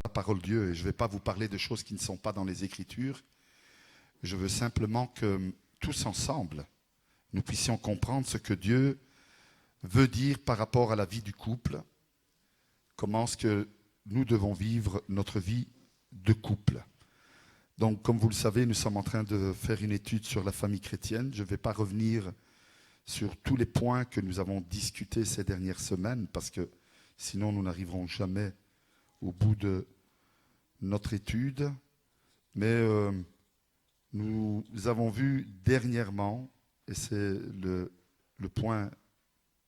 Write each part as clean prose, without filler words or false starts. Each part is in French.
parole de Dieu et je ne vais pas vous parler de choses qui ne sont pas dans les Écritures. Je veux simplement que tous ensemble, nous puissions comprendre ce que Dieu veut dire par rapport à la vie du couple, comment est-ce que nous devons vivre notre vie de couple. Donc, comme vous le savez, nous sommes en train de faire une étude sur la famille chrétienne. Je ne vais pas revenir sur tous les points que nous avons discutés ces dernières semaines, parce que sinon nous n'arriverons jamais au bout de notre étude. Mais nous avons vu dernièrement, et c'est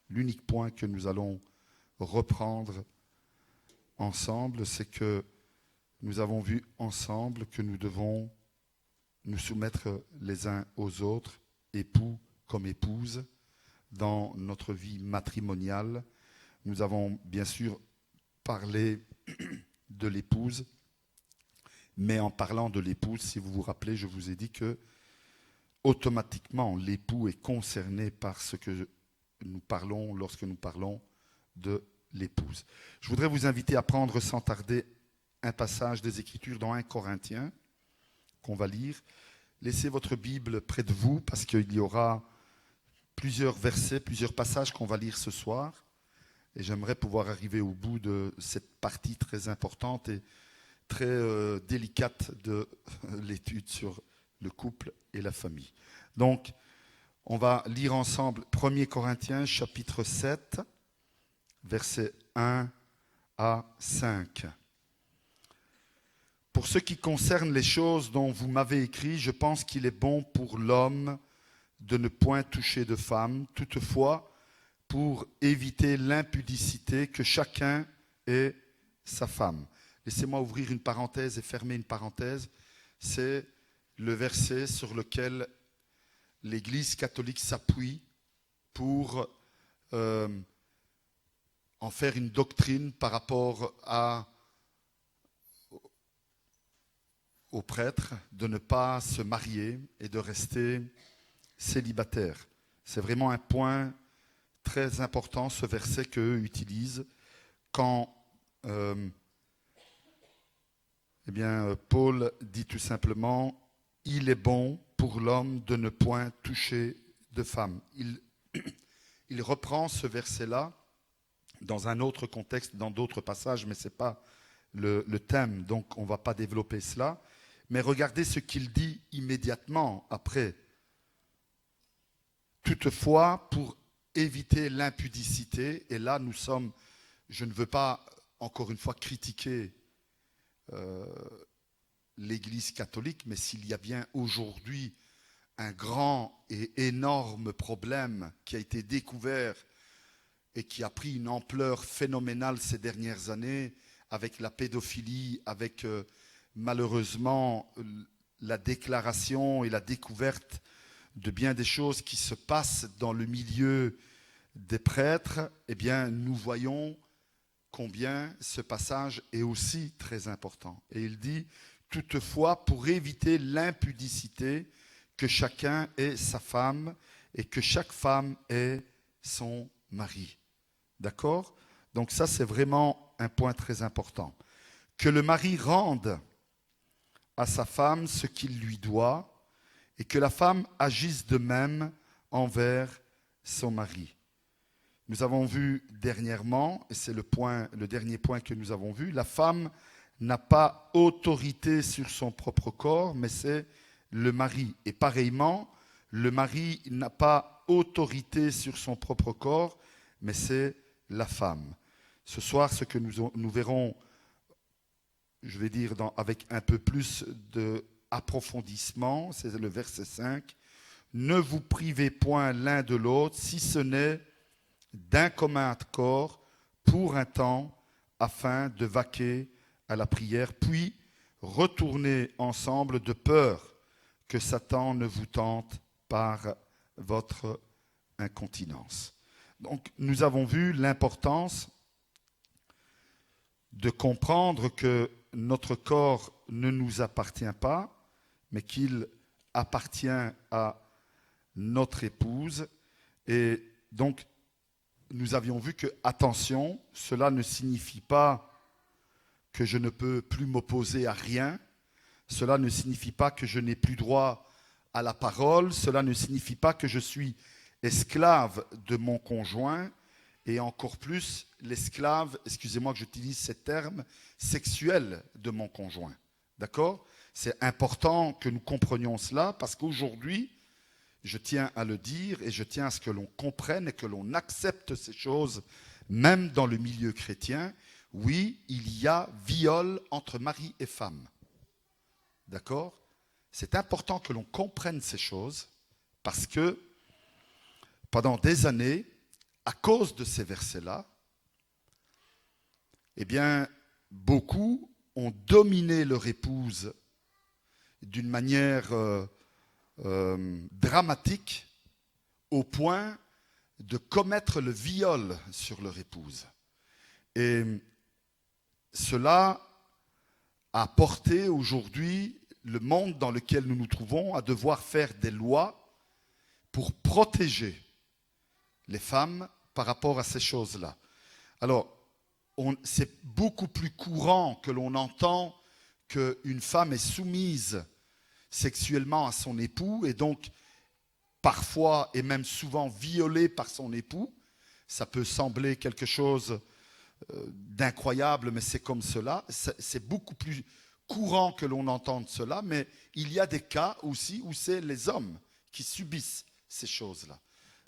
l'unique point que nous allons reprendre ensemble, c'est que nous avons vu ensemble que nous devons nous soumettre les uns aux autres, époux comme épouses, dans notre vie matrimoniale. Nous avons bien sûr parlé de l'épouse, mais en parlant de l'épouse, si vous vous rappelez, je vous ai dit que automatiquement l'époux est concerné par ce que nous parlons lorsque nous parlons de l'épouse. Je voudrais vous inviter à prendre sans tarder un passage des Écritures dans 1 Corinthiens qu'on va lire. Laissez votre Bible près de vous parce qu'il y aura plusieurs versets, plusieurs passages qu'on va lire ce soir. Et j'aimerais pouvoir arriver au bout de cette partie très importante et très délicate de l'étude sur le couple et la famille. Donc, on va lire ensemble 1 Corinthiens chapitre 7, versets 1 à 5. Pour ce qui concerne les choses dont vous m'avez écrit, je pense qu'il est bon pour l'homme de ne point toucher de femme, toutefois, pour éviter l'impudicité, que chacun ait sa femme. Laissez-moi ouvrir une parenthèse et fermer une parenthèse. C'est le verset sur lequel l'Église catholique s'appuie pour en faire une doctrine par rapport aux prêtres de ne pas se marier et de rester célibataire. C'est vraiment un point très important, ce verset qu'eux utilisent quand Paul dit tout simplement « Il est bon pour l'homme de ne point toucher de femme ». Il reprend ce verset-là dans un autre contexte, dans d'autres passages, mais ce n'est pas le thème, donc on ne va pas développer cela. Mais regardez ce qu'il dit immédiatement après. Toutefois, pour éviter l'impudicité, et là je ne veux pas encore une fois critiquer l'Église catholique, mais s'il y a bien aujourd'hui un grand et énorme problème qui a été découvert et qui a pris une ampleur phénoménale ces dernières années avec la pédophilie, avec malheureusement la déclaration et la découverte de bien des choses qui se passent dans le milieu des prêtres, eh bien, nous voyons combien ce passage est aussi très important. Et il dit, toutefois, pour éviter l'impudicité, que chacun ait sa femme et que chaque femme ait son mari. D'accord ? Donc ça, c'est vraiment un point très important. Que le mari rende à sa femme ce qu'il lui doit et que la femme agisse de même envers son mari. Nous avons vu dernièrement, et c'est le dernier point que nous avons vu, la femme n'a pas autorité sur son propre corps, mais c'est le mari. Et pareillement, le mari n'a pas autorité sur son propre corps, mais c'est la femme. Ce soir, ce que nous verrons, je vais dire avec un peu plus d'approfondissement, c'est le verset 5. Ne vous privez point l'un de l'autre, si ce n'est d'un commun accord pour un temps, afin de vaquer à la prière, puis retournez ensemble de peur que Satan ne vous tente par votre incontinence. Donc, nous avons vu l'importance de comprendre que notre corps ne nous appartient pas, mais qu'il appartient à notre épouse. Et donc, nous avions vu que, attention, cela ne signifie pas que je ne peux plus m'opposer à rien. Cela ne signifie pas que je n'ai plus droit à la parole. Cela ne signifie pas que je suis esclave de mon conjoint et encore plus l'esclave, excusez-moi que j'utilise ces termes, sexuel de mon conjoint. D'accord ? C'est important que nous comprenions cela parce qu'aujourd'hui, je tiens à le dire et je tiens à ce que l'on comprenne et que l'on accepte ces choses, même dans le milieu chrétien. Oui, il y a viol entre mari et femme. D'accord ? C'est important que l'on comprenne ces choses parce que pendant des années, à cause de ces versets-là, eh bien, beaucoup ont dominé leur épouse d'une manière dramatique au point de commettre le viol sur leur épouse. Et cela a porté aujourd'hui le monde dans lequel nous nous trouvons à devoir faire des lois pour protéger les femmes par rapport à ces choses-là. Alors, c'est beaucoup plus courant que l'on entend qu'une femme est soumise sexuellement à son époux et donc parfois et même souvent violée par son époux. Ça peut sembler quelque chose d'incroyable, mais c'est comme cela. C'est beaucoup plus courant que l'on entende cela, mais il y a des cas aussi où c'est les hommes qui subissent ces choses-là.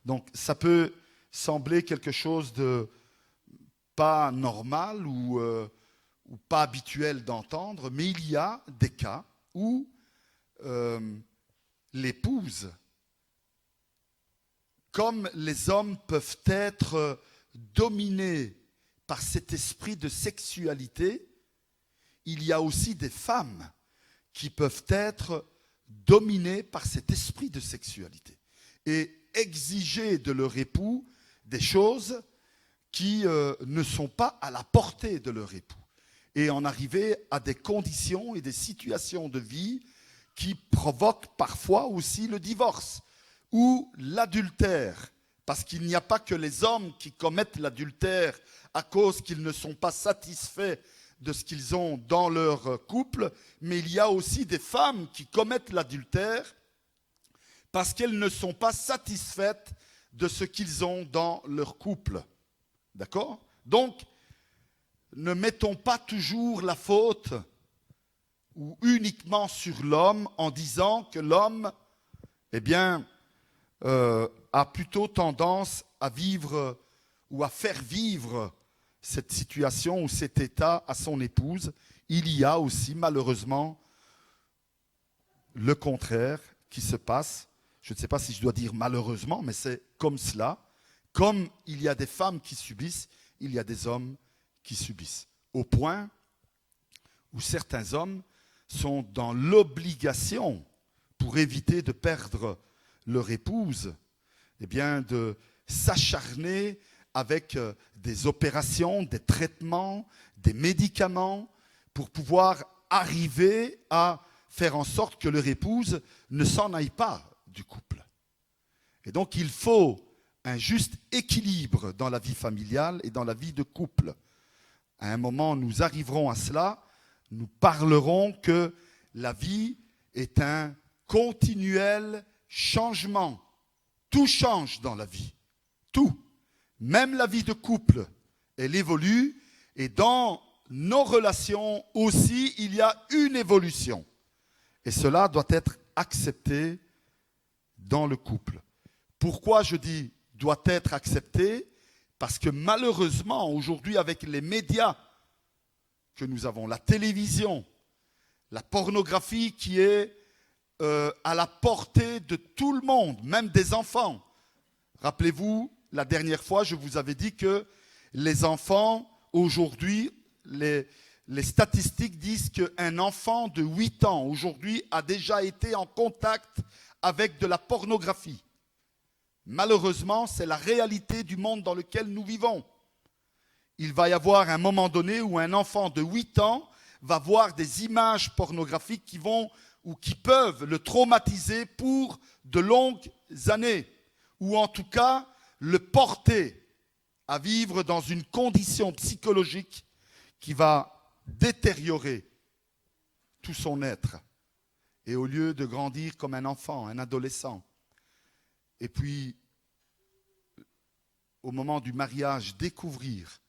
Donc ça peut sembler quelque chose de pas normal ou pas habituel d'entendre, mais il y a des cas où l'épouse, comme les hommes peuvent être dominés par cet esprit de sexualité, il y a aussi des femmes qui peuvent être dominées par cet esprit de sexualité et exiger de leur époux des choses qui ne sont pas à la portée de leur époux et en arriver à des conditions et des situations de vie qui provoquent parfois aussi le divorce ou l'adultère, parce qu'il n'y a pas que les hommes qui commettent l'adultère à cause qu'ils ne sont pas satisfaits de ce qu'ils ont dans leur couple, mais il y a aussi des femmes qui commettent l'adultère parce qu'elles ne sont pas satisfaites de ce qu'ils ont dans leur couple. D'accord ? Donc, ne mettons pas toujours la faute ou uniquement sur l'homme en disant que l'homme, eh bien, a plutôt tendance à vivre ou à faire vivre cette situation ou cet état à son épouse. Il y a aussi malheureusement le contraire qui se passe. Je ne sais pas si je dois dire malheureusement, mais c'est comme cela. Comme il y a des femmes qui subissent, il y a des hommes qui subissent. Au point où certains hommes sont dans l'obligation, pour éviter de perdre leur épouse, eh bien de s'acharner avec des opérations, des traitements, des médicaments, pour pouvoir arriver à faire en sorte que leur épouse ne s'en aille pas du couple. Et donc il faut un juste équilibre dans la vie familiale et dans la vie de couple. À un moment, nous arriverons à cela, nous parlerons que la vie est un continuel changement. Tout change dans la vie. Tout. Même la vie de couple, elle évolue. Et dans nos relations aussi, il y a une évolution. Et cela doit être accepté dans le couple. Pourquoi je dis doit être accepté? Parce que malheureusement, aujourd'hui, avec les médias que nous avons, la télévision, la pornographie qui est à la portée de tout le monde, même des enfants. Rappelez-vous, la dernière fois, je vous avais dit que les enfants, aujourd'hui, les statistiques disent qu'un enfant de 8 ans, aujourd'hui, a déjà été en contact avec de la pornographie. Malheureusement, c'est la réalité du monde dans lequel nous vivons. Il va y avoir un moment donné où un enfant de 8 ans va voir des images pornographiques qui vont ou qui peuvent le traumatiser pour de longues années, ou en tout cas le porter à vivre dans une condition psychologique qui va détériorer tout son être. Et au lieu de grandir comme un enfant, un adolescent, et puis, au moment du mariage, découvrir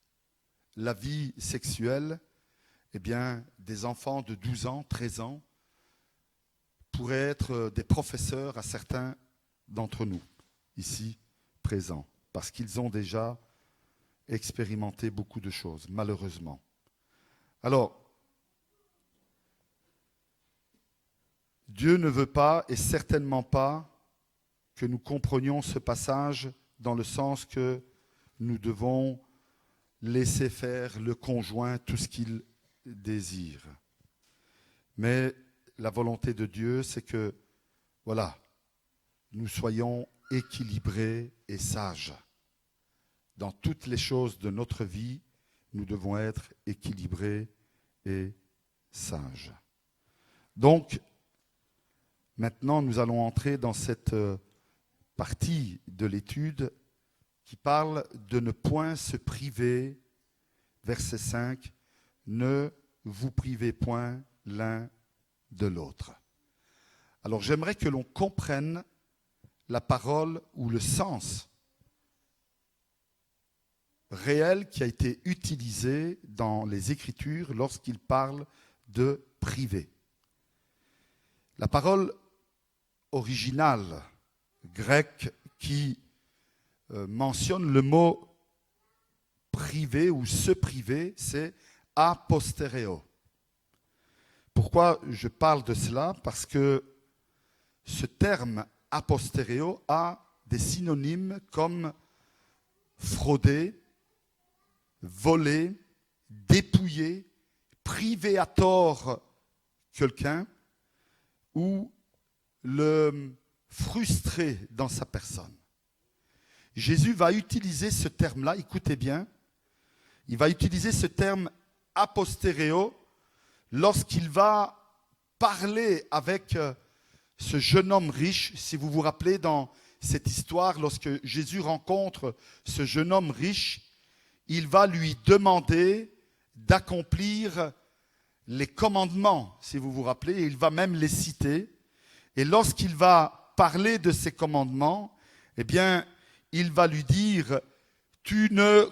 la vie sexuelle, eh bien, des enfants de 12 ans, 13 ans, pourraient être des professeurs à certains d'entre nous, ici présents, parce qu'ils ont déjà expérimenté beaucoup de choses, malheureusement. Alors, Dieu ne veut pas, et certainement pas, que nous comprenions ce passage dans le sens que nous devons laisser faire le conjoint tout ce qu'il désire. Mais la volonté de Dieu, c'est que, voilà, nous soyons équilibrés et sages. Dans toutes les choses de notre vie, nous devons être équilibrés et sages. Donc, maintenant, nous allons entrer dans cette partie de l'étude qui parle de ne point se priver, verset 5, ne vous privez point l'un de l'autre. Alors j'aimerais que l'on comprenne la parole ou le sens réel qui a été utilisé dans les Écritures lorsqu'il parle de priver. La parole originale grecque qui mentionne le mot priver ou se priver, c'est apostereo. Pourquoi je parle de cela? Parce que ce terme apostereo a des synonymes comme frauder, voler, dépouiller, priver à tort quelqu'un ou le frustrer dans sa personne. Jésus va utiliser ce terme-là, écoutez bien, il va utiliser ce terme apostereo lorsqu'il va parler avec ce jeune homme riche. Si vous vous rappelez dans cette histoire, lorsque Jésus rencontre ce jeune homme riche, il va lui demander d'accomplir les commandements, si vous vous rappelez, et il va même les citer. Et lorsqu'il va parler de ces commandements, eh bien, il va lui dire « Tu ne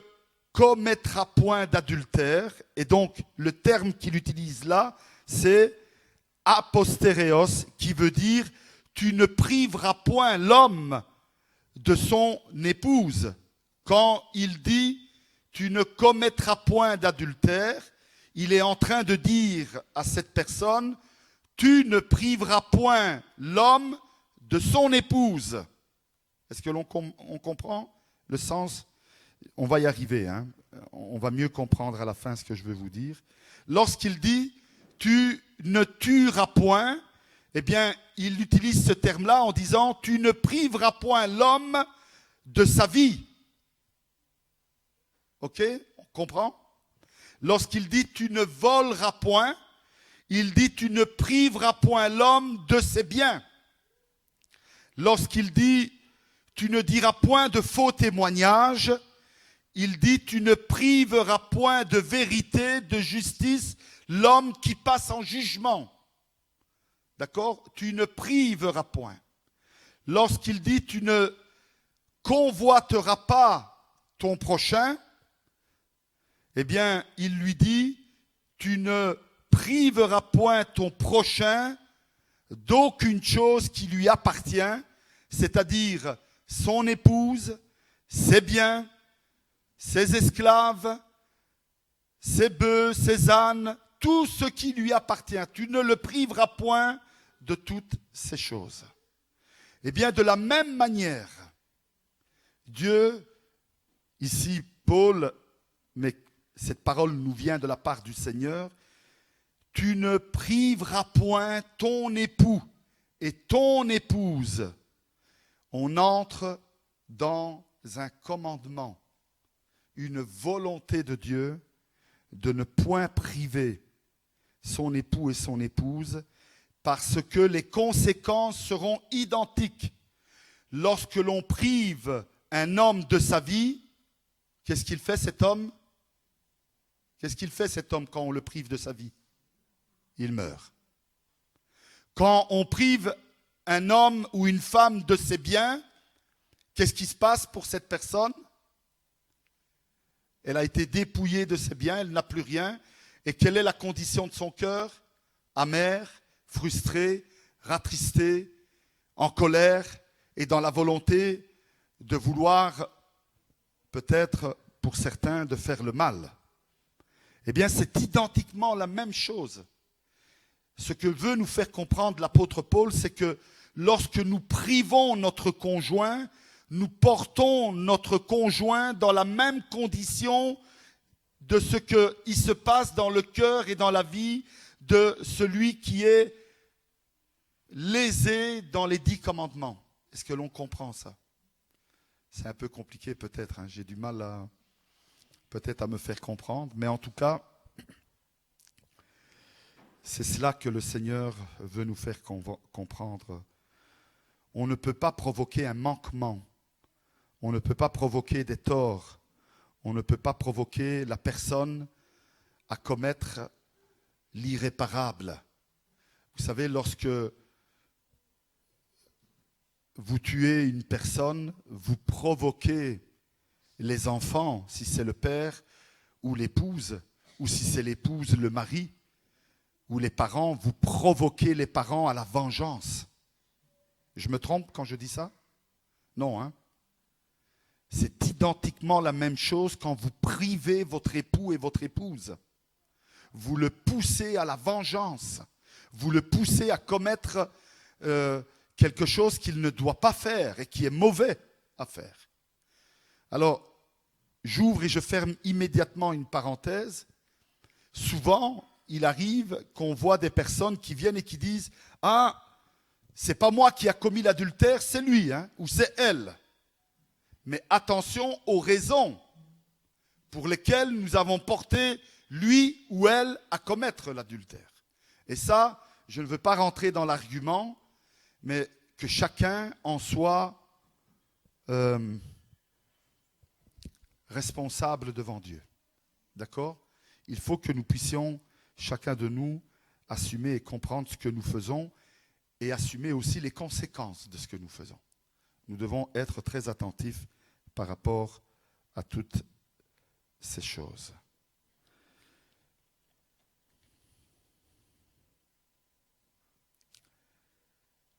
commettras point d'adultère ». Et donc, le terme qu'il utilise là, c'est « apostereos », qui veut dire « Tu ne priveras point l'homme de son épouse ». Quand il dit « Tu ne commettras point d'adultère », il est en train de dire à cette personne « Tu ne priveras point l'homme de son épouse ». Est-ce que l'on comprend le sens? On va y arriver, hein? On va mieux comprendre à la fin ce que je veux vous dire. Lorsqu'il dit « tu ne tueras point », eh bien, il utilise ce terme-là en disant « tu ne priveras point l'homme de sa vie ». Ok? On comprend? Lorsqu'il dit « tu ne voleras point », il dit « tu ne priveras point l'homme de ses biens ». Lorsqu'il dit « tu ne diras point de faux témoignages », il dit « tu ne priveras point de vérité, de justice, l'homme qui passe en jugement ». D'accord? Tu ne priveras point. Lorsqu'il dit « tu ne convoiteras pas ton prochain », eh bien, il lui dit « tu ne priveras point ton prochain d'aucune chose qui lui appartient », c'est-à-dire son épouse, ses biens, ses esclaves, ses bœufs, ses ânes, tout ce qui lui appartient. Tu ne le priveras point de toutes ces choses. Eh bien, de la même manière, Dieu, ici Paul, mais cette parole nous vient de la part du Seigneur, tu ne priveras point ton époux et ton épouse. On entre dans un commandement, une volonté de Dieu de ne point priver son époux et son épouse parce que les conséquences seront identiques. Lorsque l'on prive un homme de sa vie, qu'est-ce qu'il fait cet homme? Qu'est-ce qu'il fait cet homme quand on le prive de sa vie? Il meurt. Quand on prive un homme ou une femme de ses biens, qu'est-ce qui se passe pour cette personne? Elle a été dépouillée de ses biens, elle n'a plus rien. Et quelle est la condition de son cœur? Amère, frustré, rattristé, en colère et dans la volonté de vouloir, peut-être pour certains, de faire le mal. Eh bien, c'est identiquement la même chose. Ce que veut nous faire comprendre l'apôtre Paul, c'est que lorsque nous privons notre conjoint, nous portons notre conjoint dans la même condition de ce qui se passe dans le cœur et dans la vie de celui qui est lésé dans les 10 commandements. Est-ce que l'on comprend ça? C'est un peu compliqué peut-être, hein. J'ai du mal peut-être à me faire comprendre, mais en tout cas, c'est cela que le Seigneur veut nous faire comprendre. On ne peut pas provoquer un manquement, on ne peut pas provoquer des torts, on ne peut pas provoquer la personne à commettre l'irréparable. Vous savez, lorsque vous tuez une personne, vous provoquez les enfants, si c'est le père ou l'épouse, ou si c'est l'épouse, le mari, ou les parents, vous provoquez les parents à la vengeance. Je me trompe quand je dis ça? Non, hein? C'est identiquement la même chose quand vous privez votre époux et votre épouse. Vous le poussez à la vengeance. Vous le poussez à commettre quelque chose qu'il ne doit pas faire et qui est mauvais à faire. Alors, j'ouvre et je ferme immédiatement une parenthèse. Souvent, il arrive qu'on voit des personnes qui viennent et qui disent « Ah, c'est pas moi qui a commis l'adultère, c'est lui, hein, ou c'est elle. » Mais attention aux raisons pour lesquelles nous avons porté lui ou elle à commettre l'adultère. Et ça, je ne veux pas rentrer dans l'argument, mais que chacun en soit responsable devant Dieu. D'accord? Il faut que nous puissions, chacun de nous, assumer et comprendre ce que nous faisons et assumer aussi les conséquences de ce que nous faisons. Nous devons être très attentifs par rapport à toutes ces choses.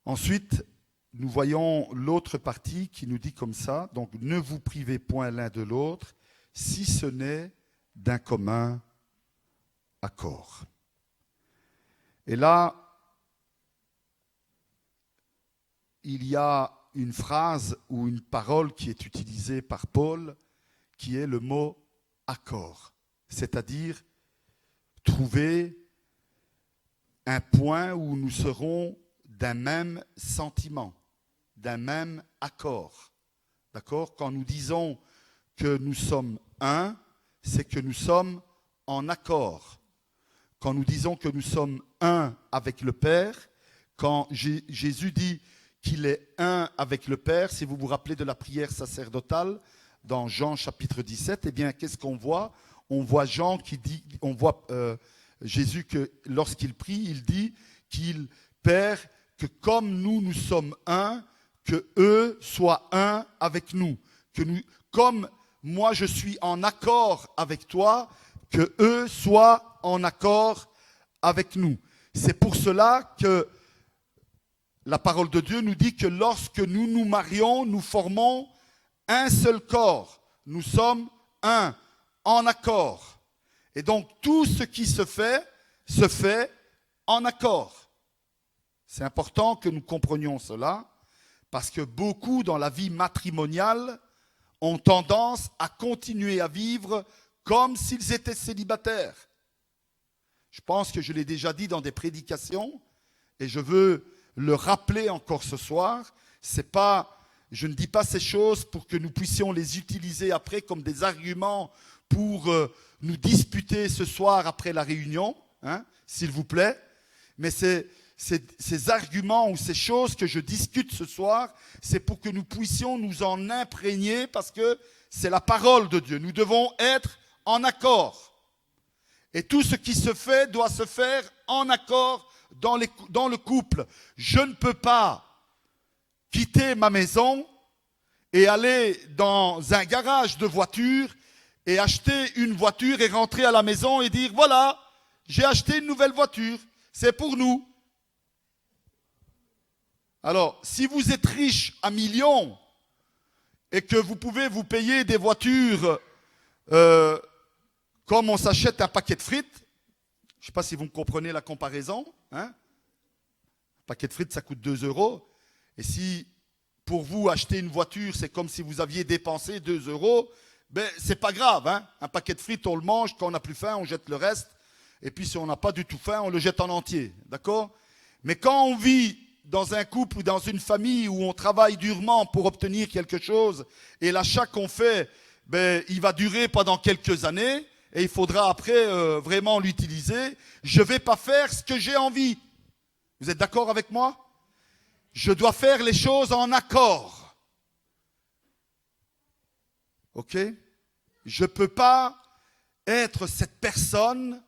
Ensuite, nous voyons l'autre partie qui nous dit comme ça, donc ne vous privez point l'un de l'autre, si ce n'est d'un commun accord. Et là, il y a une phrase ou une parole qui est utilisée par Paul, qui est le mot accord, c'est-à-dire trouver un point où nous serons d'un même sentiment, d'un même accord. D'accord? Quand nous disons que nous sommes un, c'est que nous sommes en accord. Quand nous disons que nous sommes un avec le Père, quand Jésus dit qu'il est un avec le Père, si vous vous rappelez de la prière sacerdotale dans Jean chapitre 17, eh bien, qu'est-ce qu'on voit? On voit Jésus que lorsqu'il prie, il dit qu'il Père, que comme nous sommes un, que eux soient un avec nous. Comme moi je suis en accord avec toi, que eux soient en accord avec nous. C'est pour cela que la parole de Dieu nous dit que lorsque nous nous marions, nous formons un seul corps. Nous sommes un, en accord. Et donc tout ce qui se fait en accord. C'est important que nous comprenions cela, parce que beaucoup dans la vie matrimoniale ont tendance à continuer à vivre comme s'ils étaient célibataires. Je pense que je l'ai déjà dit dans des prédications, et je veux le rappeler encore ce soir. Je ne dis pas ces choses pour que nous puissions les utiliser après comme des arguments pour nous disputer ce soir après la réunion, hein, s'il vous plaît. Mais ces arguments ou ces choses que je discute ce soir, c'est pour que nous puissions nous en imprégner parce que c'est la parole de Dieu. Nous devons être en accord. Et tout ce qui se fait doit se faire en accord dans le couple. Je ne peux pas quitter ma maison et aller dans un garage de voitures et acheter une voiture et rentrer à la maison et dire, voilà, j'ai acheté une nouvelle voiture, c'est pour nous. Alors, si vous êtes riche à millions et que vous pouvez vous payer des voitures comme on s'achète un paquet de frites, je ne sais pas si vous me comprenez la comparaison, hein? Un paquet de frites, ça coûte 2 €. Et si pour vous acheter une voiture, c'est comme si vous aviez dépensé 2 €, ben, c'est pas grave. Hein? Un paquet de frites, on le mange. Quand on n'a plus faim, on jette le reste. Et puis si on n'a pas du tout faim, on le jette en entier. D'accord? Mais quand on vit dans un couple ou dans une famille où on travaille durement pour obtenir quelque chose, et l'achat qu'on fait, ben, il va durer pendant quelques années, et il faudra après vraiment l'utiliser, je ne vais pas faire ce que j'ai envie. Vous êtes d'accord avec moi? Je dois faire les choses en accord. Ok? Je ne peux pas être cette personne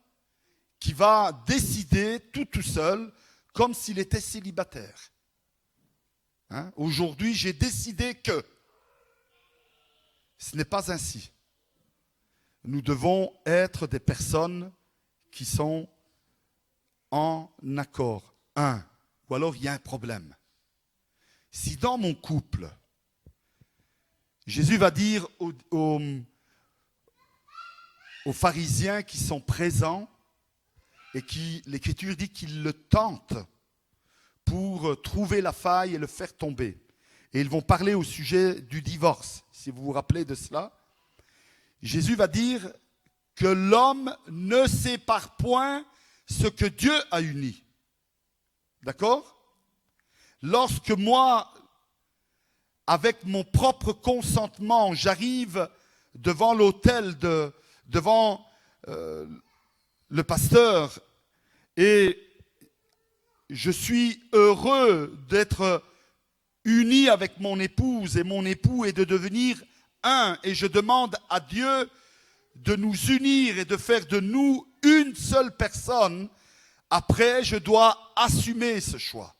qui va décider tout seul comme s'il était célibataire. Hein? Aujourd'hui, j'ai décidé que ce n'est pas ainsi. Nous devons être des personnes qui sont en accord. Ou alors il y a un problème. Si dans mon couple, Jésus va dire aux pharisiens qui sont présents et qui, l'Écriture dit qu'ils le tentent pour trouver la faille et le faire tomber. Et ils vont parler au sujet du divorce, si vous vous rappelez de cela. Jésus va dire que l'homme ne sépare point ce que Dieu a uni. D'accord? Lorsque moi, avec mon propre consentement, j'arrive devant l'autel, devant le pasteur, et je suis heureux d'être uni avec mon épouse, et mon époux est de devenir un, et je demande à Dieu de nous unir et de faire de nous une seule personne, après je dois assumer ce choix.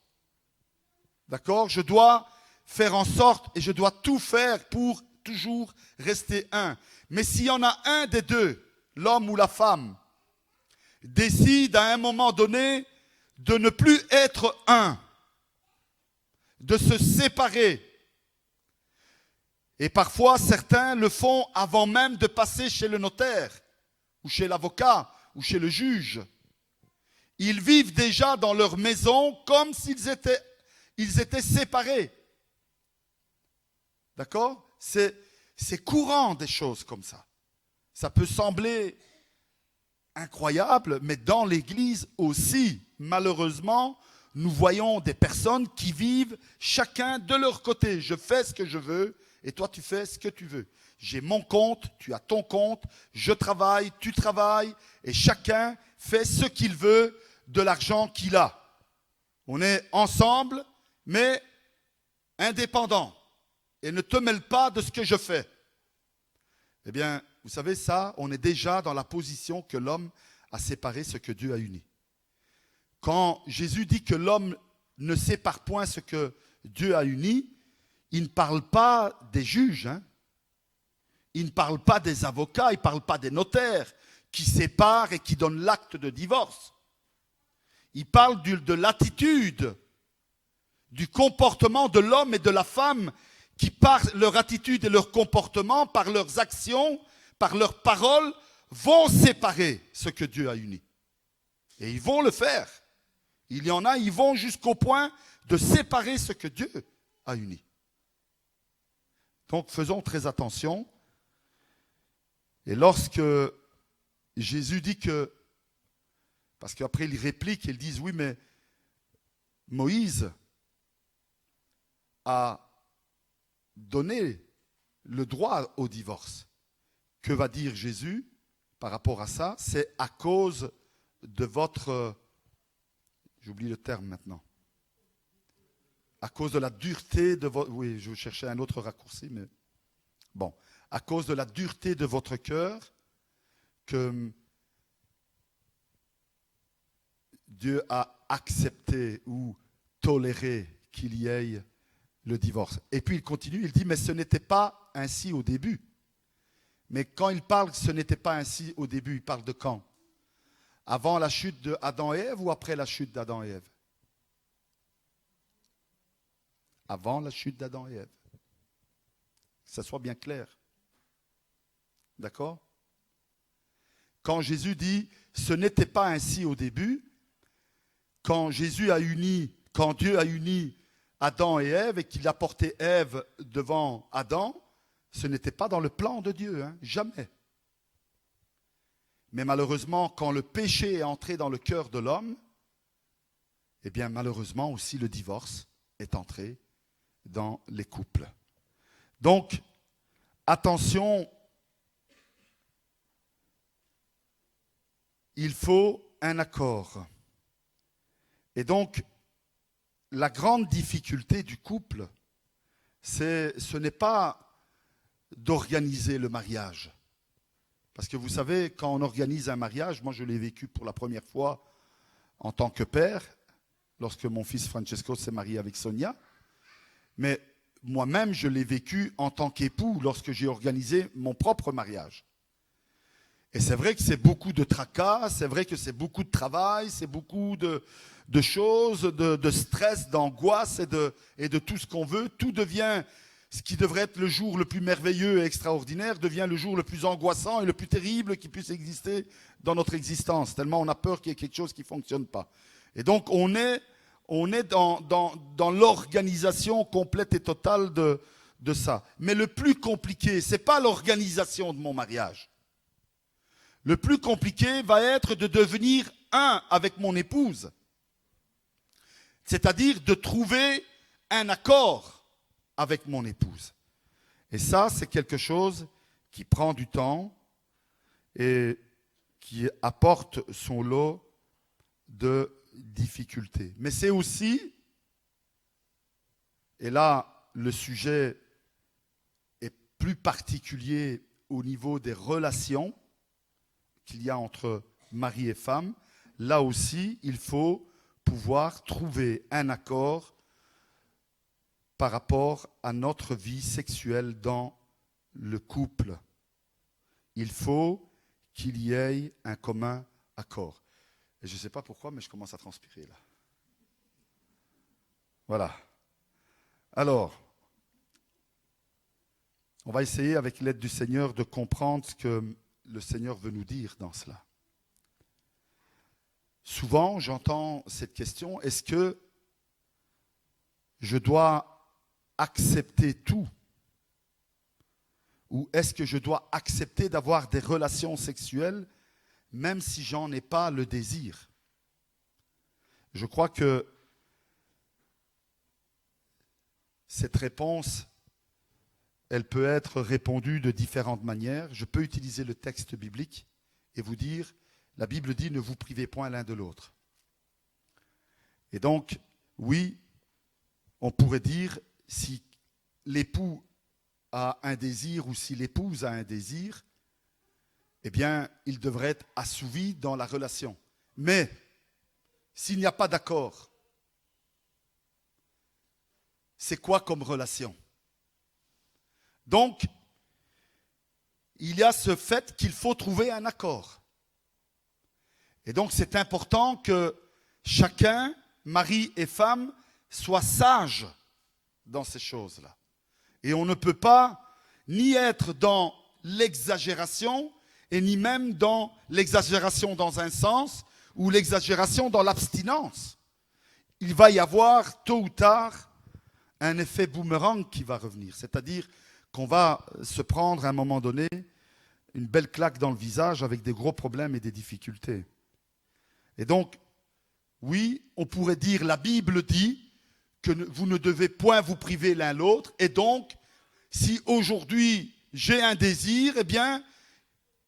D'accord? Je dois faire en sorte et je dois tout faire pour toujours rester un. Mais s'il y en a un des deux, l'homme ou la femme, décide à un moment donné de ne plus être un, de se séparer. Et parfois, certains le font avant même de passer chez le notaire, ou chez l'avocat, ou chez le juge. Ils vivent déjà dans leur maison comme s'ils étaient séparés. D'accord? C'est courant des choses comme ça. Ça peut sembler incroyable, mais dans l'Église aussi, malheureusement, nous voyons des personnes qui vivent chacun de leur côté. Je fais ce que je veux et toi tu fais ce que tu veux. J'ai mon compte, tu as ton compte, je travaille, tu travailles et chacun fait ce qu'il veut de l'argent qu'il a. On est ensemble, mais indépendants. Et ne te mêle pas de ce que je fais. Eh bien, vous savez ça, on est déjà dans la position que l'homme a séparé ce que Dieu a uni. Quand Jésus dit que l'homme ne sépare point ce que Dieu a uni, il ne parle pas des juges, hein. Il ne parle pas des avocats, il ne parle pas des notaires qui séparent et qui donnent l'acte de divorce. Il parle de l'attitude, du comportement de l'homme et de la femme qui, par leur attitude et leur comportement, par leurs actions, par leurs paroles, vont séparer ce que Dieu a uni. Et ils vont le faire. Il y en a, ils vont jusqu'au point de séparer ce que Dieu a uni. Donc faisons très attention. Et lorsque Jésus dit que, parce qu'après ils répliquent, ils disent, oui, mais Moïse a donné le droit au divorce. Que va dire Jésus par rapport à ça? C'est à cause de votre... J'oublie le terme maintenant. À cause de la dureté de votre... Oui, je cherchais un autre raccourci, mais... Bon. À cause de la dureté de votre cœur, que Dieu a accepté ou toléré qu'il y ait le divorce. Et puis il continue, il dit, mais ce n'était pas ainsi au début. Mais quand il parle que ce n'était pas ainsi au début, il parle de quand? Avant la chute d'Adam et Ève ou après la chute d'Adam et Ève? Avant la chute d'Adam et Ève. Que ça soit bien clair. D'accord? Quand Jésus dit, ce n'était pas ainsi au début, quand Dieu a uni Adam et Ève et qu'il a porté Ève devant Adam, ce n'était pas dans le plan de Dieu, hein, jamais. Mais malheureusement, quand le péché est entré dans le cœur de l'homme, eh bien malheureusement aussi le divorce est entré dans les couples. Donc, attention, il faut un accord. Et donc, la grande difficulté du couple, ce n'est pas d'organiser le mariage. Parce que vous savez, quand on organise un mariage, moi je l'ai vécu pour la première fois en tant que père, lorsque mon fils Francesco s'est marié avec Sonia. Mais moi-même, je l'ai vécu en tant qu'époux lorsque j'ai organisé mon propre mariage. Et c'est vrai que c'est beaucoup de tracas, c'est vrai que c'est beaucoup de travail, c'est beaucoup de choses, de stress, d'angoisse et de tout ce qu'on veut. Tout devient, ce qui devrait être le jour le plus merveilleux et extraordinaire, devient le jour le plus angoissant et le plus terrible qui puisse exister dans notre existence, tellement on a peur qu'il y ait quelque chose qui ne fonctionne pas. Et donc on est dans l'organisation complète et totale de ça. Mais le plus compliqué, ce n'est pas l'organisation de mon mariage. Le plus compliqué va être de devenir un avec mon épouse. C'est-à-dire de trouver un accord avec mon épouse. Et ça, c'est quelque chose qui prend du temps et qui apporte son lot de difficultés. Mais c'est aussi, et là, le sujet est plus particulier au niveau des relations qu'il y a entre mari et femme, là aussi, il faut pouvoir trouver un accord par rapport à notre vie sexuelle dans le couple. Il faut qu'il y ait un commun accord. Et je ne sais pas pourquoi, mais je commence à transpirer là. Voilà. Alors, on va essayer avec l'aide du Seigneur de comprendre ce que le Seigneur veut nous dire dans cela. Souvent, j'entends cette question, est-ce que je dois accepter tout? Ou est-ce que je dois accepter d'avoir des relations sexuelles même si j'en ai pas le désir? Je crois que cette réponse, elle peut être répondue de différentes manières. Je peux utiliser le texte biblique et vous dire, la Bible dit, ne vous privez point l'un de l'autre. Et donc, oui, on pourrait dire, si l'époux a un désir ou si l'épouse a un désir, eh bien, il devrait être assouvi dans la relation. Mais, s'il n'y a pas d'accord, c'est quoi comme relation? Donc, il y a ce fait qu'il faut trouver un accord. Et donc, c'est important que chacun, mari et femme, soit sage dans ces choses-là. Et on ne peut pas ni être dans l'exagération et ni même dans l'exagération dans un sens ou l'exagération dans l'abstinence. Il va y avoir tôt ou tard un effet boomerang qui va revenir. C'est-à-dire qu'on va se prendre à un moment donné une belle claque dans le visage avec des gros problèmes et des difficultés. Et donc, oui, on pourrait dire, la Bible dit que vous ne devez point vous priver l'un l'autre. Et donc, si aujourd'hui j'ai un désir, eh bien,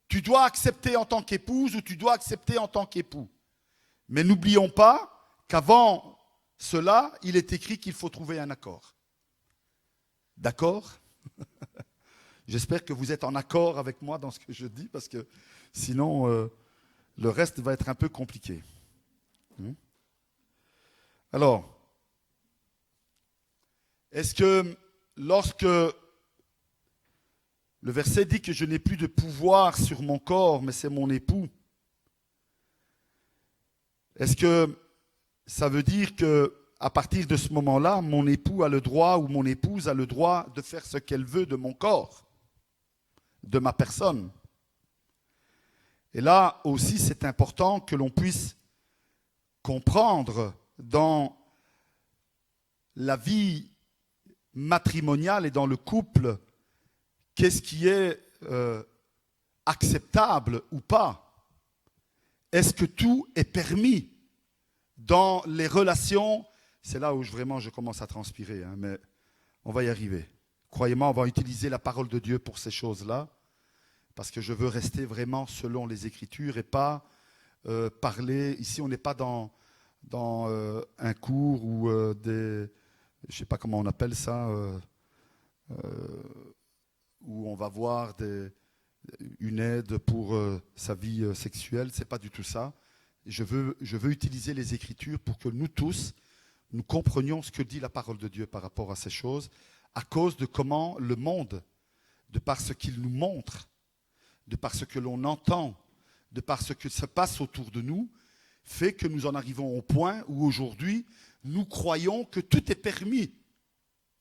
tu dois accepter en tant qu'épouse ou tu dois accepter en tant qu'époux. Mais n'oublions pas qu'avant cela, il est écrit qu'il faut trouver un accord. D'accord? J'espère que vous êtes en accord avec moi dans ce que je dis, parce que sinon, le reste va être un peu compliqué. Alors, est-ce que lorsque le verset dit que je n'ai plus de pouvoir sur mon corps, mais c'est mon époux, est-ce que ça veut dire que à partir de ce moment-là, mon époux a le droit ou mon épouse a le droit de faire ce qu'elle veut de mon corps, de ma personne? Et là aussi, c'est important que l'on puisse comprendre dans la vie matrimoniale et dans le couple, qu'est-ce qui est acceptable ou pas? Est-ce que tout est permis dans les relations? C'est là où vraiment je commence à transpirer, hein, mais on va y arriver. Croyez-moi, on va utiliser la parole de Dieu pour ces choses-là, parce que je veux rester vraiment selon les Écritures et pas parler. Ici, on n'est pas dans un cours ou des... Je ne sais pas comment on appelle ça, où on va voir une aide pour sa vie sexuelle. Ce n'est pas du tout ça. Je veux utiliser les Écritures pour que nous tous, nous comprenions ce que dit la parole de Dieu par rapport à ces choses, à cause de comment le monde, de par ce qu'il nous montre, de par ce que l'on entend, de par ce que se passe autour de nous, fait que nous en arrivons au point où aujourd'hui, nous croyons que tout est permis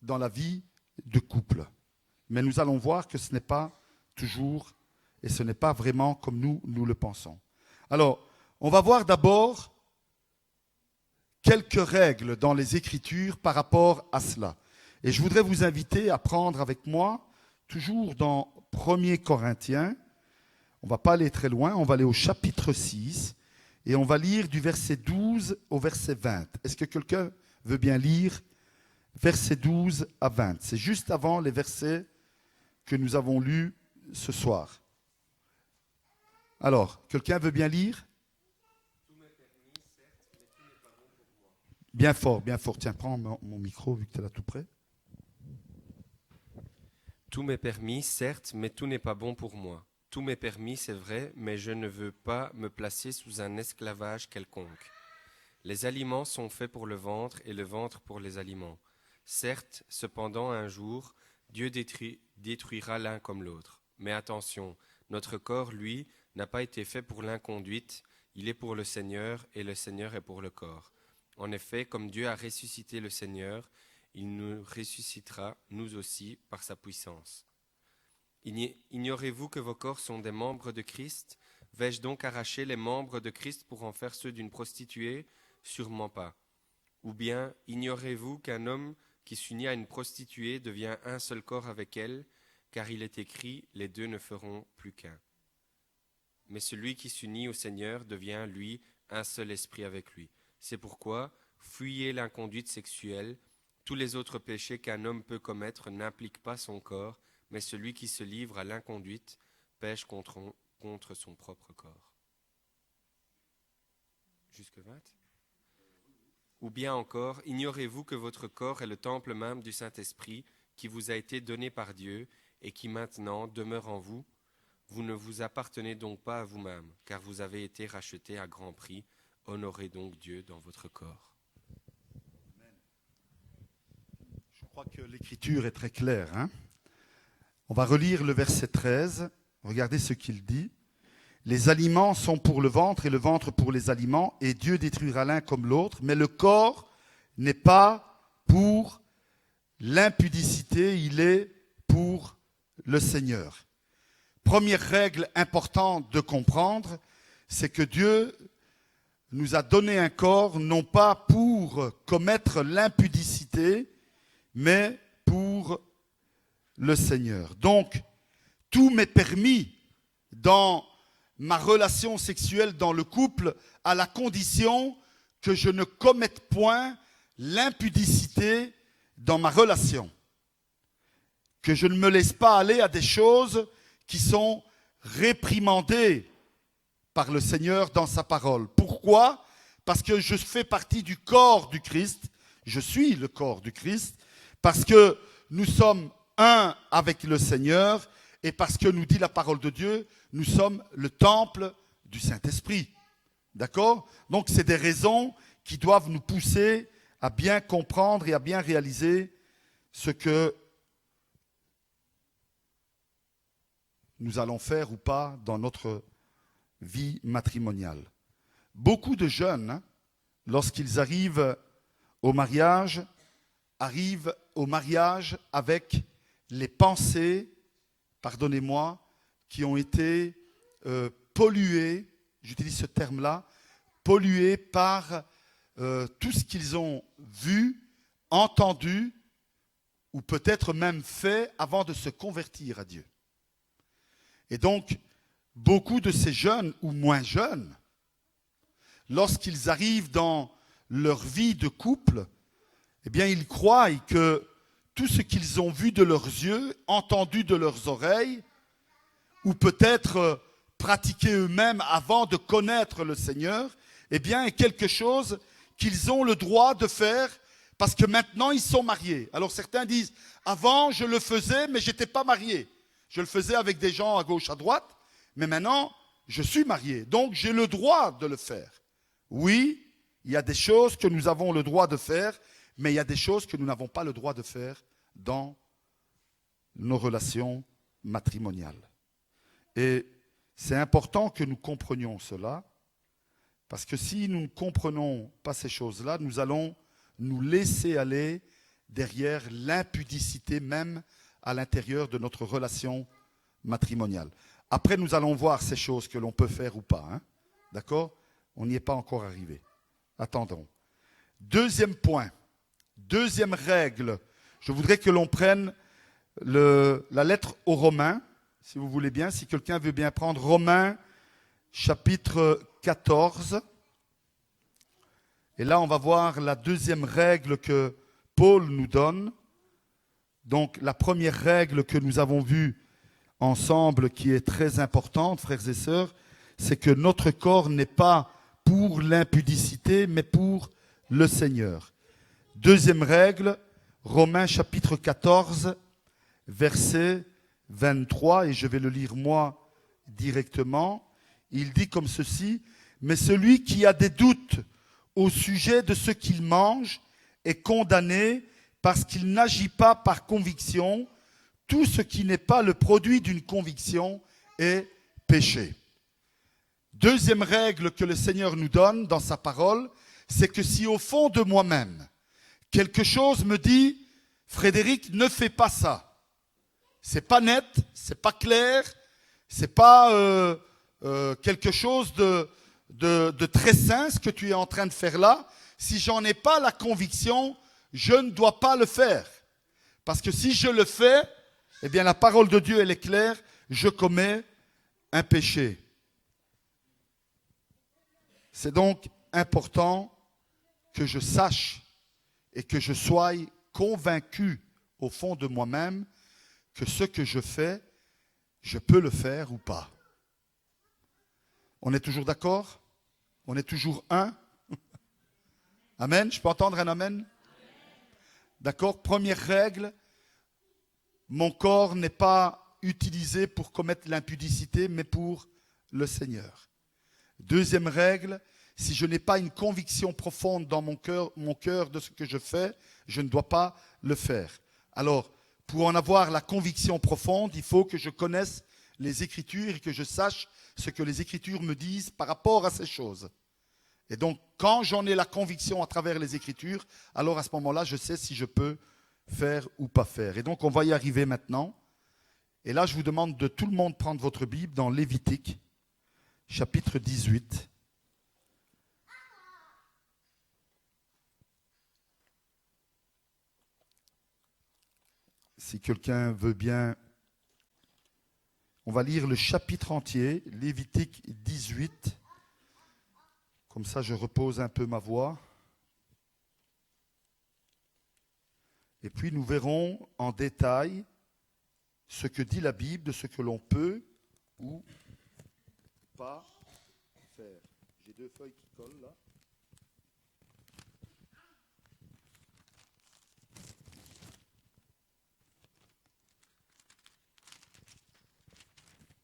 dans la vie de couple. Mais nous allons voir que ce n'est pas toujours, et ce n'est pas vraiment comme nous le pensons. Alors, on va voir d'abord quelques règles dans les Écritures par rapport à cela. Et je voudrais vous inviter à prendre avec moi, toujours dans 1 Corinthiens, on ne va pas aller très loin, on va aller au chapitre 6, et on va lire du verset 12 au verset 20. Est-ce que quelqu'un veut bien lire versets 12 à 20? C'est juste avant les versets que nous avons lus ce soir. Alors, quelqu'un veut bien lire? Bien fort, bien fort. Tiens, prends mon micro vu que tu es là tout près. Tout m'est permis, certes, mais tout n'est pas bon pour moi. Tout m'est permis, c'est vrai, mais je ne veux pas me placer sous un esclavage quelconque. Les aliments sont faits pour le ventre et le ventre pour les aliments. Certes, cependant, un jour, Dieu détruira l'un comme l'autre. Mais attention, notre corps, lui, n'a pas été fait pour l'inconduite, il est pour le Seigneur et le Seigneur est pour le corps. En effet, comme Dieu a ressuscité le Seigneur, il nous ressuscitera, nous aussi, par sa puissance. Ignorez-vous que vos corps sont des membres de Christ? Vais-je donc arracher les membres de Christ pour en faire ceux d'une prostituée? Sûrement pas. Ou bien, ignorez-vous qu'un homme qui s'unit à une prostituée devient un seul corps avec elle, car il est écrit, les deux ne feront plus qu'un. Mais celui qui s'unit au Seigneur devient, lui, un seul esprit avec lui. C'est pourquoi, fuyez l'inconduite sexuelle. Tous les autres péchés qu'un homme peut commettre n'impliquent pas son corps, mais celui qui se livre à l'inconduite pêche contre son propre corps. Jusque 20 ? Ou bien encore, ignorez-vous que votre corps est le temple même du Saint-Esprit qui vous a été donné par Dieu et qui maintenant demeure en vous? Vous ne vous appartenez donc pas à vous-même, car vous avez été rachetés à grand prix. Honorez donc Dieu dans votre corps. Je crois que l'Écriture est très claire, hein? On va relire le verset 13. Regardez ce qu'il dit. Les aliments sont pour le ventre et le ventre pour les aliments, et Dieu détruira l'un comme l'autre, mais le corps n'est pas pour l'impudicité, il est pour le Seigneur. Première règle importante de comprendre, c'est que Dieu nous a donné un corps non pas pour commettre l'impudicité, mais pour le Seigneur. Donc, tout m'est permis dans ma relation sexuelle dans le couple à la condition que je ne commette point l'impudicité dans ma relation. Que je ne me laisse pas aller à des choses qui sont réprimandées par le Seigneur dans sa parole. Pourquoi? Parce que je fais partie du corps du Christ, je suis le corps du Christ, parce que nous sommes un avec le Seigneur et parce que nous dit la parole de Dieu, nous sommes le temple du Saint-Esprit. D'accord? Donc c'est des raisons qui doivent nous pousser à bien comprendre et à bien réaliser ce que nous allons faire ou pas dans notre vie matrimoniale. Beaucoup de jeunes, lorsqu'ils arrivent au mariage avec les pensées, pardonnez-moi, qui ont été polluées, j'utilise ce terme-là, polluées par tout ce qu'ils ont vu, entendu, ou peut-être même fait avant de se convertir à Dieu. Et donc, beaucoup de ces jeunes ou moins jeunes, lorsqu'ils arrivent dans leur vie de couple, eh bien, ils croient que tout ce qu'ils ont vu de leurs yeux, entendu de leurs oreilles, ou peut-être pratiqué eux-mêmes avant de connaître le Seigneur, eh bien, est quelque chose qu'ils ont le droit de faire parce que maintenant, ils sont mariés. Alors, certains disent, avant, je le faisais, mais je n'étais pas marié. Je le faisais avec des gens à gauche, à droite, mais maintenant, je suis marié. Donc, j'ai le droit de le faire. Oui, il y a des choses que nous avons le droit de faire, mais il y a des choses que nous n'avons pas le droit de faire dans nos relations matrimoniales. Et c'est important que nous comprenions cela, parce que si nous ne comprenons pas ces choses-là, nous allons nous laisser aller derrière l'impudicité même à l'intérieur de notre relation matrimoniale. Après, nous allons voir ces choses que l'on peut faire ou pas. Hein? D'accord? On n'y est pas encore arrivé. Attendons. Deuxième point, deuxième règle. Je voudrais que l'on prenne la lettre aux Romains, si vous voulez bien, si quelqu'un veut bien prendre Romains chapitre 14. Et là, on va voir la deuxième règle que Paul nous donne. Donc, la première règle que nous avons vue ensemble, qui est très importante, frères et sœurs, c'est que notre corps n'est pas pour l'impudicité, mais pour le Seigneur. Deuxième règle, Romains chapitre 14, verset 23, et je vais le lire moi directement. Il dit comme ceci, « Mais celui qui a des doutes au sujet de ce qu'il mange est condamné parce qu'il n'agit pas par conviction. Tout ce qui n'est pas le produit d'une conviction est péché. » Deuxième règle que le Seigneur nous donne dans sa parole, c'est que si au fond de moi-même, quelque chose me dit, Frédéric, ne fais pas ça. C'est pas net, c'est pas clair, c'est pas quelque chose de très sain ce que tu es en train de faire là. Si j'en ai pas la conviction, je ne dois pas le faire. Parce que si je le fais, eh bien la parole de Dieu, elle est claire, je commets un péché. C'est donc important que je sache et que je sois convaincu au fond de moi-même que ce que je fais, je peux le faire ou pas. On est toujours d'accord? On est toujours un? Amen? Je peux entendre un amen? D'accord? Première règle, mon corps n'est pas utilisé pour commettre l'impudicité, mais pour le Seigneur. Deuxième règle, si je n'ai pas une conviction profonde dans mon cœur de ce que je fais, je ne dois pas le faire. Alors, pour en avoir la conviction profonde, il faut que je connaisse les Écritures et que je sache ce que les Écritures me disent par rapport à ces choses. Et donc, quand j'en ai la conviction à travers les Écritures, alors à ce moment-là, je sais si je peux faire ou pas faire. Et donc, on va y arriver maintenant. Et là, je vous demande de tout le monde prendre votre Bible dans Lévitique, chapitre 18. Si quelqu'un veut bien, on va lire le chapitre entier, Lévitique 18. Comme ça, je repose un peu ma voix. Et puis, nous verrons en détail ce que dit la Bible de ce que l'on peut ou pas faire. J'ai deux feuilles qui collent là.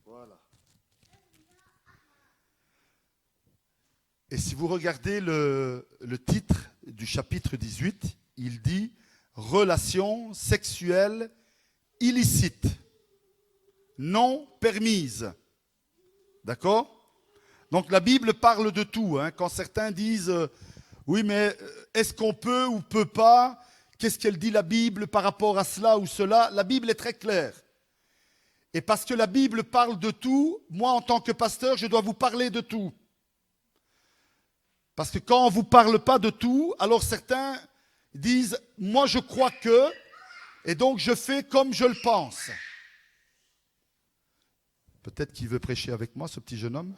Voilà. Et si vous regardez le titre du chapitre 18, il dit « Relations sexuelles illicites, non permises ». D'accord? Donc la Bible parle de tout. Quand certains disent oui, mais est-ce qu'on peut ou peut pas? Qu'est-ce qu'elle dit la Bible par rapport à cela ou cela? La Bible est très claire. Et parce que la Bible parle de tout, moi en tant que pasteur, je dois vous parler de tout. Parce que quand on ne vous parle pas de tout, alors certains disent moi je crois que, et donc je fais comme je le pense. Peut-être qu'il veut prêcher avec moi, ce petit jeune homme.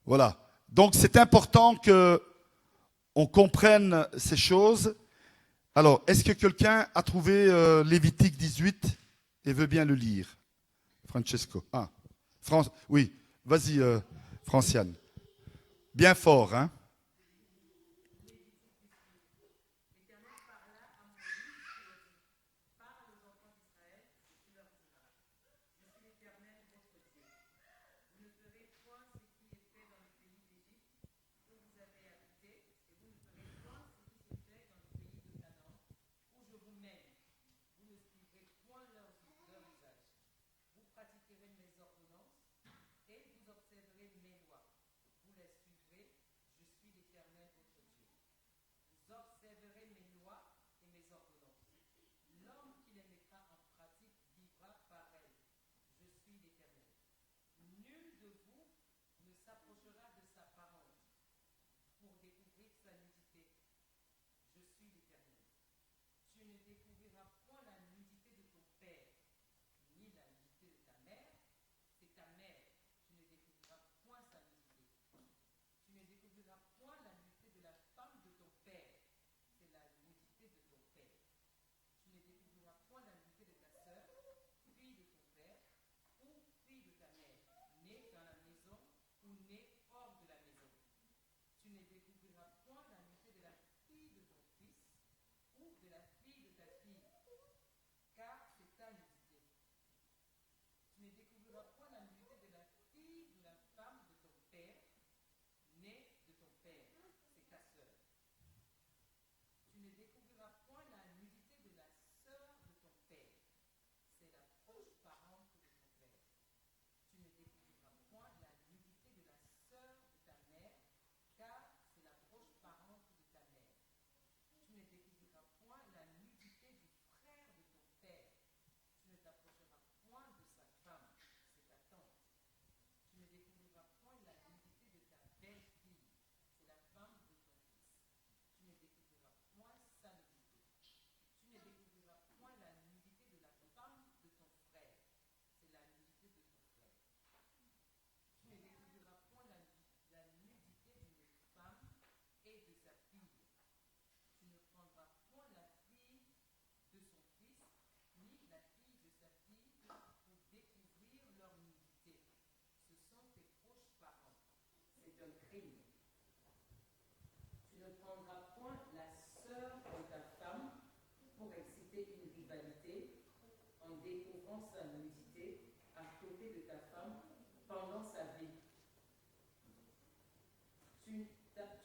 Voilà. Donc c'est important qu'on comprenne ces choses. Alors, est-ce que quelqu'un a trouvé Lévitique 18 et veut bien le lire? Francesco. Oui, vas-y, Franciane. Bien fort, hein?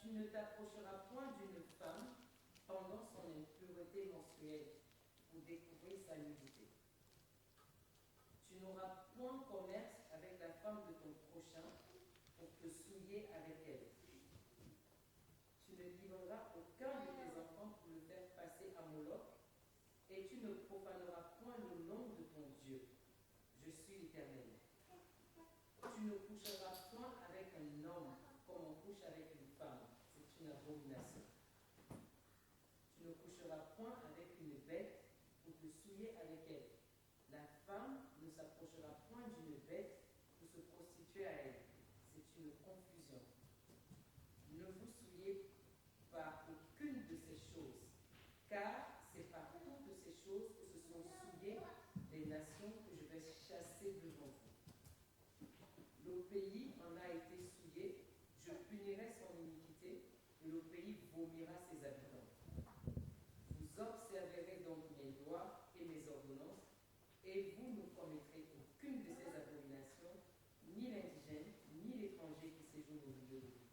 Tu ne t'approcheras point d'une femme pendant son impureté menstruelle pour découvrir sa nudité. Tu n'auras point commerce avec la femme de ton prochain pour te souiller avec elle. Tu ne livreras aucun de tes enfants pour le faire passer à Moloch, et tu ne profaneras point le nom de ton Dieu. Je suis l'Éternel. Tu ne coucheras point avec un homme comme on couche avec une femme. C'est une abomination. Tu ne coucheras point avec une bête pour te souiller avec elle. La femme ne s'approchera point d'une bête pour se prostituer à elle. C'est une confusion. Ne vous souillez par aucune de ces choses, car c'est par toutes de ces choses que se sont souillées les nations que je vais chasser devant vous. Le pays en a été souillé, je punirai son iniquité, et le pays vomira ses habitants. Vous observerez donc mes lois et mes ordonnances, et vous ne commettrez aucune de ces abominations, ni l'indigène, ni l'étranger qui séjourne au milieu de vous.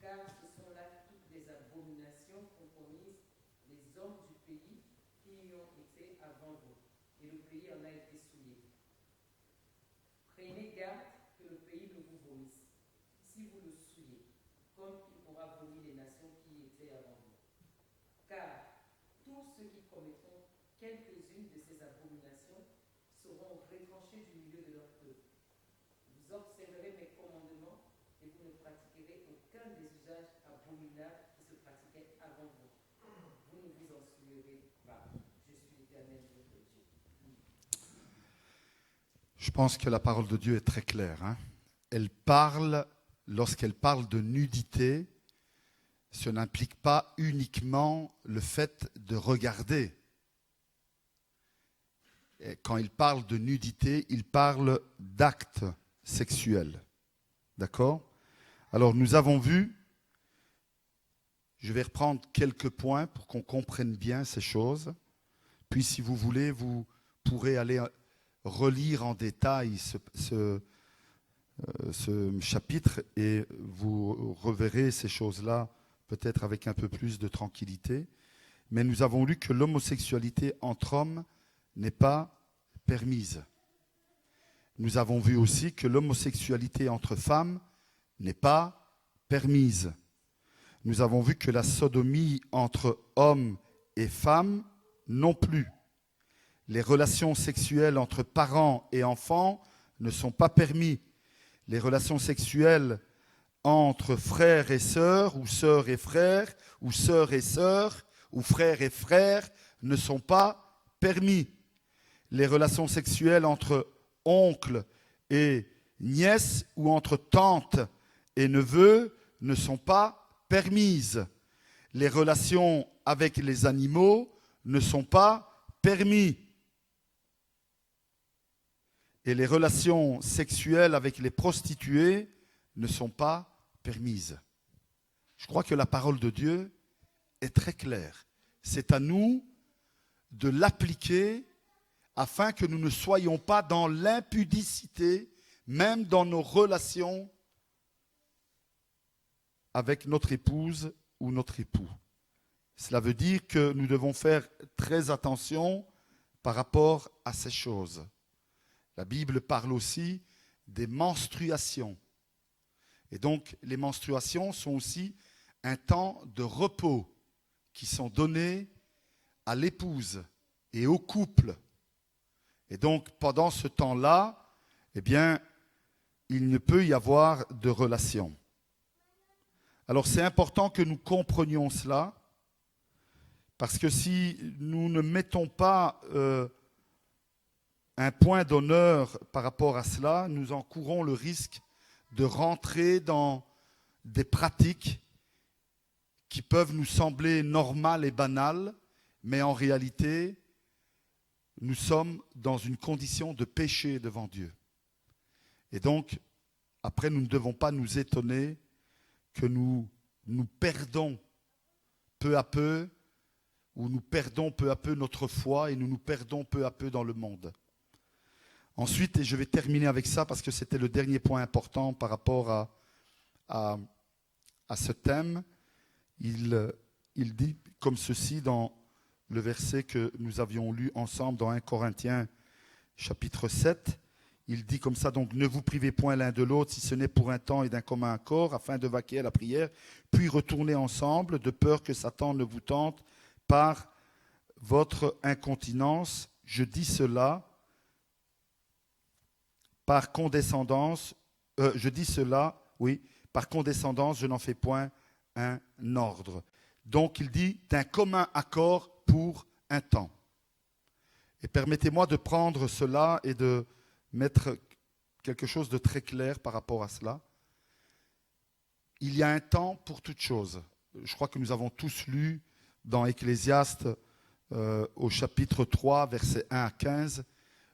car ce sont là toutes les abominations qu'ont commises les hommes du pays qui y ont été avant vous, et le pays en a été souillé. Prenez garde que le pays ne vous vomisse, si vous le souillez, comme il aura vomi les nations qui y étaient avant vous. Car tous ceux qui commettront quelques-unes de ces abominations seront retranchés du milieu de leur peuple. Vous observerez mes commandements et vous ne pratiquerez aucun des usages abominables qui se pratiquaient avant vous. Vous ne vous en souillerez pas. Je suis l'Éternel votre Dieu. Je pense que la parole de Dieu est très claire. Elle parle, lorsqu'elle parle de nudité, ce n'implique pas uniquement le fait de regarder. Et quand il parle de nudité, il parle d'actes sexuels. D'accord ? Alors nous avons vu, je vais reprendre quelques points pour qu'on comprenne bien ces choses. Puis si vous voulez, vous pourrez aller relire en détail ce chapitre et vous reverrez ces choses-là peut-être avec un peu plus de tranquillité. Mais nous avons lu que l'homosexualité entre hommes n'est pas permise. Nous avons vu aussi que l'homosexualité entre femmes n'est pas permise. Nous avons vu que la sodomie entre hommes et femmes non plus. Les relations sexuelles entre parents et enfants ne sont pas permis. Les relations sexuelles entre frères et sœurs, ou sœurs et frères, ou sœurs et sœurs, ou frères et frères, ne sont pas permis. Les relations sexuelles entre oncles et nièces, ou entre tantes et neveux, ne sont pas permises. Les relations avec les animaux ne sont pas permises. Et les relations sexuelles avec les prostituées ne sont pas permises. Je crois que la parole de Dieu est très claire. C'est à nous de l'appliquer afin que nous ne soyons pas dans l'impudicité, même dans nos relations avec notre épouse ou notre époux. Cela veut dire que nous devons faire très attention par rapport à ces choses. La Bible parle aussi des menstruations. Et donc, les menstruations sont aussi un temps de repos qui sont donnés à l'épouse et au couple. Et donc, pendant ce temps-là, eh bien, il ne peut y avoir de relation. Alors, c'est important que nous comprenions cela, parce que si nous ne mettons pas un point d'honneur par rapport à cela, nous encourons le risque de rentrer dans des pratiques qui peuvent nous sembler normales et banales, mais en réalité, nous sommes dans une condition de péché devant Dieu. Et donc, après, nous ne devons pas nous étonner que nous perdons peu à peu, ou nous perdons peu à peu notre foi et nous perdons peu à peu dans le monde. Ensuite, et je vais terminer avec ça parce que c'était le dernier point important par rapport à ce thème, il dit comme ceci dans le verset que nous avions lu ensemble dans 1 Corinthiens chapitre 7. Il dit comme ça, donc ne vous privez point l'un de l'autre si ce n'est pour un temps et d'un commun accord afin de vaquer à la prière, puis retournez ensemble de peur que Satan ne vous tente par votre incontinence. Je dis cela par condescendance, par condescendance, je n'en fais point un ordre. Donc il dit d'un commun accord pour un temps. Et permettez-moi de prendre cela et de mettre quelque chose de très clair par rapport à cela. Il y a un temps pour toute chose. Je crois que nous avons tous lu dans Ecclésiaste au chapitre 3, versets 1 à 15.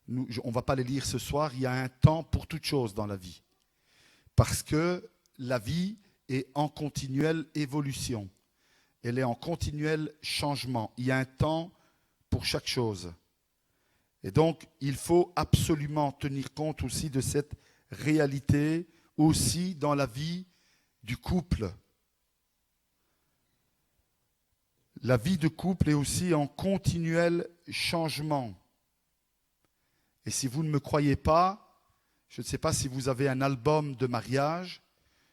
On ne va pas les lire ce soir. Il y a un temps pour toute chose dans la vie. Parce que la vie est en continuelle évolution. Elle est en continuel changement. Il y a un temps pour chaque chose. Et donc, il faut absolument tenir compte aussi de cette réalité, aussi dans la vie du couple. La vie de couple est aussi en continuel changement. Et si vous ne me croyez pas, je ne sais pas si vous avez un album de mariage,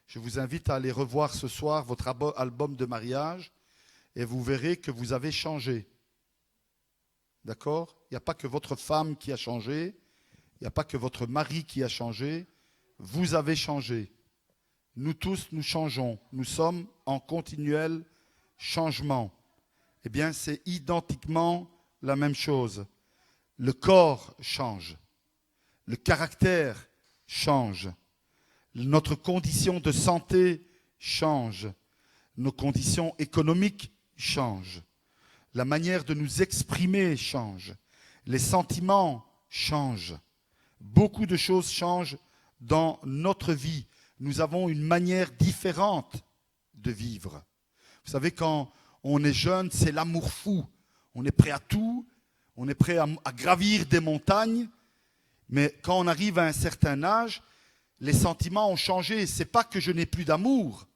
je vous invite à aller revoir ce soir votre album de mariage et vous verrez que vous avez changé. D'accord ? Il n'y a pas que votre femme qui a changé, il n'y a pas que votre mari qui a changé, vous avez changé. Nous tous, nous changeons. Nous sommes en continuel changement. Eh bien, c'est identiquement la même chose. Le corps change. Le caractère change. Notre condition de santé change. Nos conditions économiques changent. La manière de nous exprimer change. Les sentiments changent. Beaucoup de choses changent dans notre vie. Nous avons une manière différente de vivre. Vous savez, quand on est jeune, c'est l'amour fou. On est prêt à tout, on est prêt à gravir des montagnes, mais quand on arrive à un certain âge, les sentiments ont changé. Ce n'est pas que je n'ai plus d'amour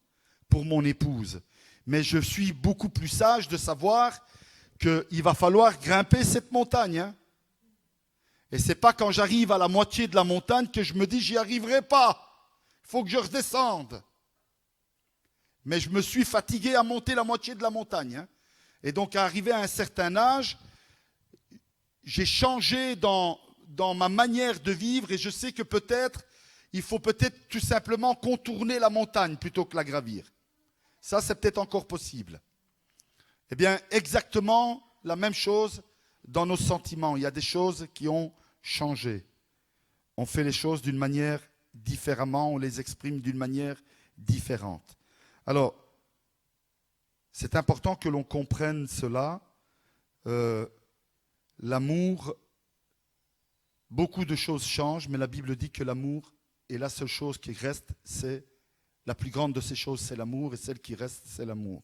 pour mon épouse, mais je suis beaucoup plus sage de savoir qu'il va falloir grimper cette montagne. Hein. Et ce n'est pas quand j'arrive à la moitié de la montagne que je me dis j'y arriverai pas. Il faut que je redescende. Mais je me suis fatigué à monter la moitié de la montagne. Hein. Et donc, à arriver à un certain âge, j'ai changé dans ma manière de vivre et je sais que peut-être, il faut peut-être tout simplement contourner la montagne plutôt que la gravir. Ça, c'est peut-être encore possible. Eh bien, exactement la même chose dans nos sentiments. Il y a des choses qui ont changé. On fait les choses d'une manière différemment, on les exprime d'une manière différente. Alors, c'est important que l'on comprenne cela. L'amour, beaucoup de choses changent, mais la Bible dit que l'amour est la seule chose qui reste, c'est la plus grande de ces choses, c'est l'amour, et celle qui reste, c'est l'amour.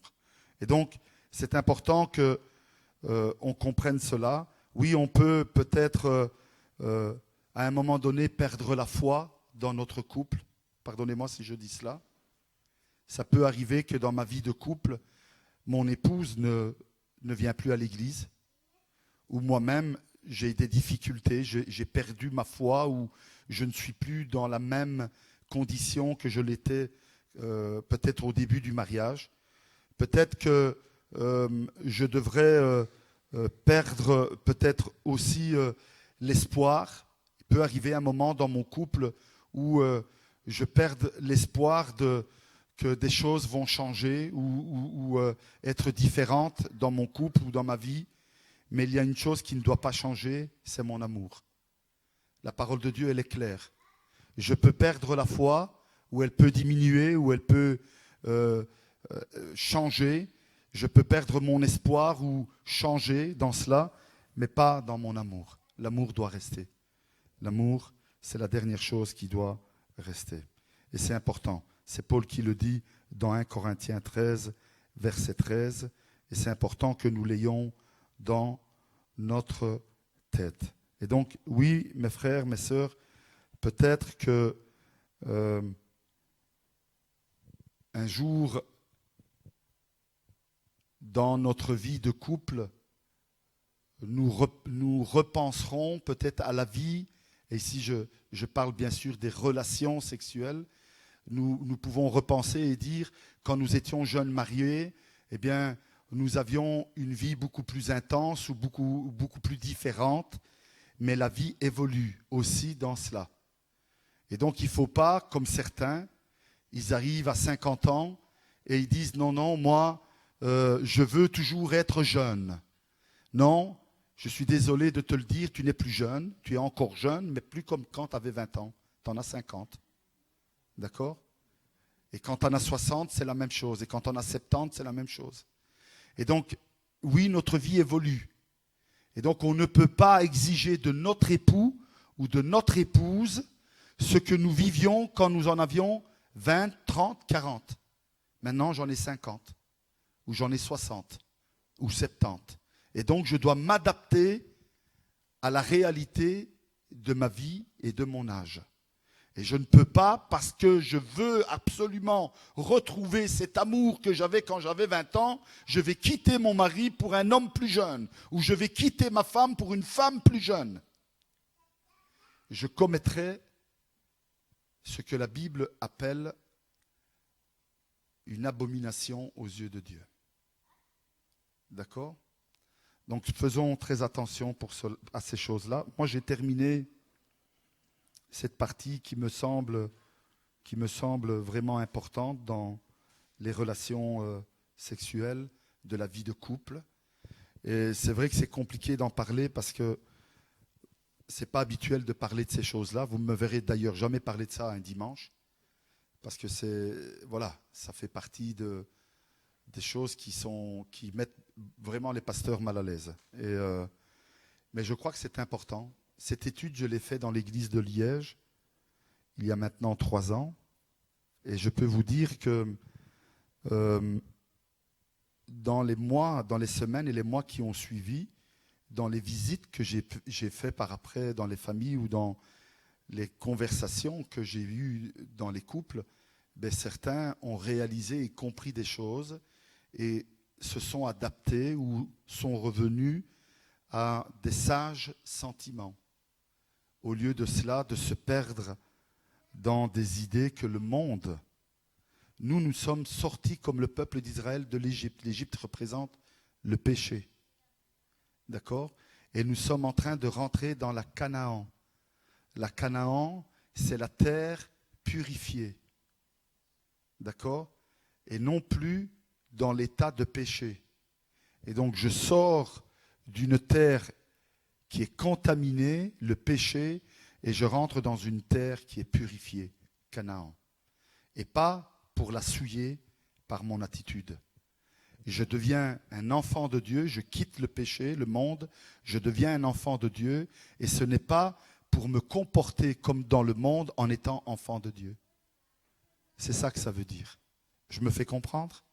Et donc, c'est important que on comprenne cela. Oui, on peut peut-être, à un moment donné, perdre la foi dans notre couple. Pardonnez-moi si je dis cela. Ça peut arriver que dans ma vie de couple, mon épouse ne vient plus à l'église, ou moi-même, j'ai des difficultés, j'ai perdu ma foi, ou je ne suis plus dans la même condition que je l'étais peut-être au début du mariage. Peut-être que je devrais perdre peut-être aussi l'espoir. Il peut arriver un moment dans mon couple où je perde l'espoir que des choses vont changer ou être différentes dans mon couple ou dans ma vie. Mais il y a une chose qui ne doit pas changer, c'est mon amour. La parole de Dieu, elle est claire. Je peux perdre la foi, ou elle peut diminuer, ou elle peut changer. Je peux perdre mon espoir ou changer dans cela, mais pas dans mon amour. L'amour doit rester. L'amour, c'est la dernière chose qui doit rester. Et c'est important. C'est Paul qui le dit dans 1 Corinthiens 13, verset 13. Et c'est important que nous l'ayons dans notre tête. Et donc, oui, mes frères, mes sœurs, peut-être que un jour, dans notre vie de couple, nous repenserons peut-être à la vie, et ici je parle bien sûr des relations sexuelles, nous pouvons repenser et dire, quand nous étions jeunes mariés, eh bien, nous avions une vie beaucoup plus intense ou beaucoup plus différente, mais la vie évolue aussi dans cela. Et donc il ne faut pas, comme certains, ils arrivent à 50 ans et ils disent « Non, moi, je veux toujours être jeune. » Non, je suis désolé de te le dire, tu n'es plus jeune, tu es encore jeune, mais plus comme quand tu avais 20 ans, tu en as 50. D'accord ? Et quand tu en as 60, c'est la même chose. Et quand tu en as 70, c'est la même chose. Et donc, oui, notre vie évolue. Et donc, on ne peut pas exiger de notre époux ou de notre épouse ce que nous vivions quand nous en avions 20, 30, 40. Maintenant, j'en ai 50, ou j'en ai 60, ou 70. Et donc, je dois m'adapter à la réalité de ma vie et de mon âge. Et je ne peux pas, parce que je veux absolument retrouver cet amour que j'avais quand j'avais 20 ans, je vais quitter mon mari pour un homme plus jeune, ou je vais quitter ma femme pour une femme plus jeune. Je commettrai ce que la Bible appelle une abomination aux yeux de Dieu. D'accord ? Donc faisons très attention à ces choses-là. Moi j'ai terminé cette partie qui me semble vraiment importante dans les relations sexuelles de la vie de couple. Et c'est vrai que c'est compliqué d'en parler parce que c'est pas habituel de parler de ces choses-là. Vous ne me verrez d'ailleurs jamais parler de ça un dimanche, parce que ça fait partie des choses qui mettent vraiment les pasteurs mal à l'aise. Mais je crois que c'est important. Cette étude, je l'ai faite dans l'église de Liège, il y a maintenant 3 ans. Et je peux vous dire que dans les semaines et les mois qui ont suivi, dans les visites que j'ai faites par après dans les familles ou dans les conversations que j'ai eues dans les couples, certains ont réalisé et compris des choses et se sont adaptés ou sont revenus à des sages sentiments. Au lieu de cela, de se perdre dans des idées que le monde... Nous sommes sortis comme le peuple d'Israël de l'Égypte. L'Égypte représente le péché. D'accord ? Et nous sommes en train de rentrer dans la Canaan. La Canaan, c'est la terre purifiée. D'accord ? Et non plus dans l'état de péché. Et donc je sors d'une terre qui est contaminée, le péché, et je rentre dans une terre qui est purifiée, Canaan. Et pas pour la souiller par mon attitude. Je deviens un enfant de Dieu, je quitte le péché, le monde, je deviens un enfant de Dieu, et ce n'est pas pour me comporter comme dans le monde en étant enfant de Dieu. C'est ça que ça veut dire. Je me fais comprendre ?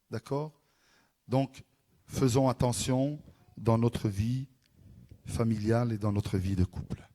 D'accord ? Donc, faisons attention dans notre vie familiale et dans notre vie de couple.